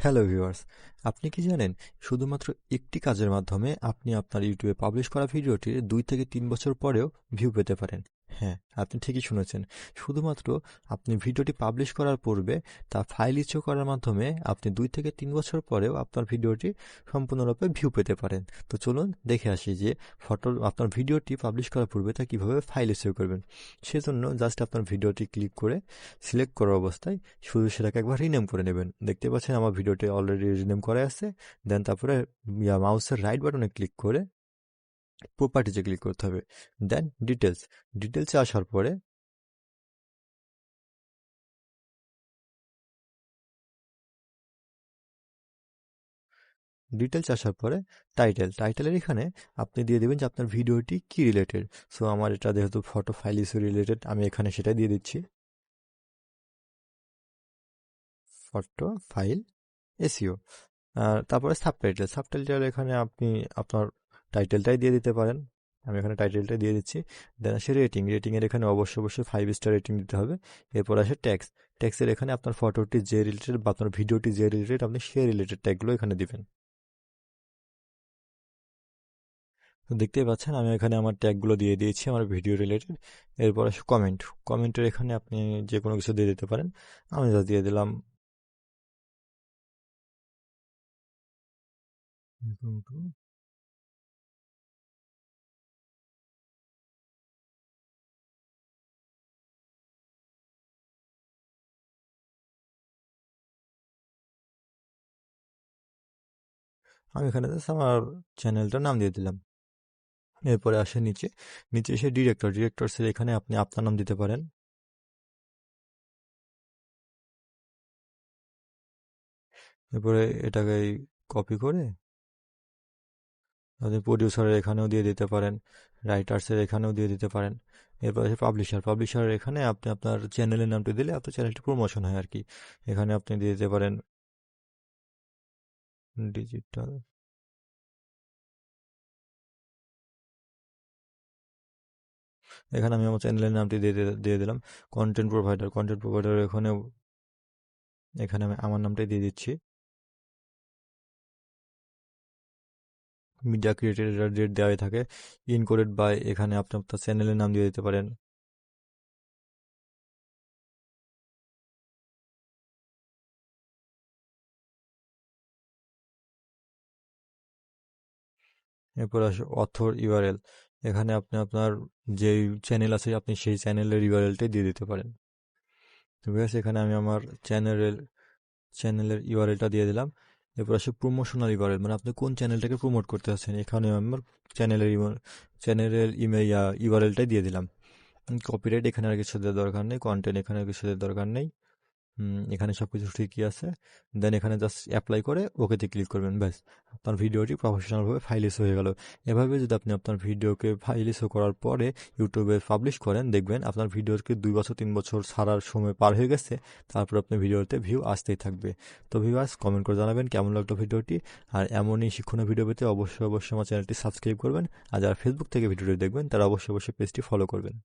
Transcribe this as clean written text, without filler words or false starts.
Hello viewers, আপনি কি জানেন শুধুমাত্র একটি কাজের মাধ্যমে আপনি আপনার ইউটিউবে পাবলিশ করা ভিডিওটির 2 থেকে 3 বছর পরেও ভিউ পেতে পারেন? হ্যাঁ, আপনি ঠিকই শুনেছেন। শুধুমাত্র আপনি ভিডিওটি পাবলিশ করার পূর্বে তা ফাইল ইস্যু করার মাধ্যমে আপনি 2 থেকে 3 বছর পরেও আপনার ভিডিওটি সম্পূর্ণরূপে ভিউ পেতে পারেন। তো চলুন দেখে আসি যে আপনার ভিডিওটি পাবলিশ করার পূর্বে তা কিভাবে ফাইল ইস্যু করবেন। সেজন্য জাস্ট আপনার ভিডিওটি ক্লিক করে সিলেক্ট করা অবস্থায় শুধু সেটাকে একবার রিনেম করে নেবেন। দেখতে পাচ্ছেন আমার ভিডিওটি অলরেডি রিনেম করা আছে। দেন তারপরে মাউসের রাইট বাটনে ক্লিক করে প্রপার্টিজে ক্লিক করতে হবে। দেন ডিটেলসে আসার পরে টাইটেলের এখানে আপনি দিয়ে দেবেন যে আপনার ভিডিওটি কি রিলেটেড। সো আমার এটা যেহেতু ফটো ফাইল ইস্যু রিলেটেড, আমি এখানে সেটাই দিয়ে দিচ্ছি, ফটো ফাইল এসইও। আর তারপরে সাবটাইটেল এখানে আপনি আপনার টাইটেলটাই দিয়ে দিতে পারেন। আমি এখানে টাইটেলটাই দিয়ে দিচ্ছি। দেন আসে রেটিংয়ের এখানে অবশ্যই 5 স্টার রেটিং দিতে হবে। এরপর আসে ট্যাক্সের এখানে আপনার ফটোটি যে রিলেটেড বা আপনার ভিডিওটি যে রিলেটেড আপনি সেই রিলেটেড ট্যাগগুলো এখানে দিবেন। তো দেখতেই পাচ্ছেন আমি এখানে আমার ট্যাগগুলো দিয়ে দিয়েছি আমার ভিডিও রিলেটেড। এরপর আসে কমেন্টের এখানে আপনি যে কোনো কিছু দিয়ে দিতে পারেন। আমি যা দিয়ে দিলাম, আমি এখানে জাস্ট আমার চ্যানেলটার নাম দিয়ে দিলাম। এরপরে আসে নিচে এসে ডিরেক্টরসের এখানে আপনি আপনার নাম দিতে পারেন। এরপরে এটাকে কপি করে আপনি প্রডিউসারের এখানেও দিয়ে দিতে পারেন, রাইটার্সের এখানেও দিয়ে দিতে পারেন। এরপর আছে পাবলিশারের এখানে আপনি আপনার চ্যানেলের নামটি দিলে আপনার চ্যানেলটি প্রমোশন হয় আর কি। এখানে আপনি দিয়ে দিতে পারেন ডিজিটাল। এখানে আমি আমার চ্যানেলের নামটি দিয়ে দিলাম। কন্টেন্ট প্রোভাইডার এখানে আমি আমার নামটাই দিয়ে দিচ্ছি। মিডিয়া ক্রিয়েটর ডেট দেওয়াই থাকে। ইনকোডেড বাই এখানে আপনি আপনার চ্যানেলের নাম দিয়ে দিতে পারেন। এরপর আসে অথর ইউআরএল। এখানে আপনি আপনার যেই চ্যানেল আছে আপনি সেই চ্যানেলের ইউআরএলটাই দিয়ে দিতে পারেন। ঠিক আছে, এখানে আমি আমার চ্যানেলের ইউআরএলটা দিয়ে দিলাম। এরপর আসে প্রমোশনাল ইউআরএল, মানে আপনি কোন চ্যানেলটাকে প্রমোট করতে চাচ্ছেন। এখানে আমি আমার চ্যানেলের চ্যানেলের ইউআরএলটাই দিয়ে দিলাম। কপিরাইট এখানে আর কিছু দেওয়ার দরকার নেই, কন্টেন্ট এখানে আর কিছু দেওয়ার দরকার নেই। এখানে সবকিছু ঠিকই আছে। দেন এখানে জাস্ট অ্যাপ্লাই করে ওকেতে ক্লিক করবেন, ব্যাস আপনার ভিডিওটি প্রফেশনালভাবে ফাইলিস হয়ে গেল। এভাবে যদি আপনি আপনার ভিডিওকে ফাইলিস করার পরে ইউটিউবে পাবলিশ করেন, দেখবেন আপনার ভিডিওকে 2 বছর 3 বছর ছাড়ার সময় পার হয়ে গেছে, তারপর আপনার ভিডিওতে ভিউ আসতেই থাকবে। তো ভিউয়ার্স, কমেন্ট করে জানাবেন কেমন লাগলো ভিডিওটি। আর এমনই শিক্ষণীয় ভিডিও পেতে অবশ্যই আমার চ্যানেলটি সাবস্ক্রাইব করবেন। আর যারা ফেসবুক থেকে ভিডিওটি দেখবেন তারা অবশ্যই পেজটি ফলো করবেন।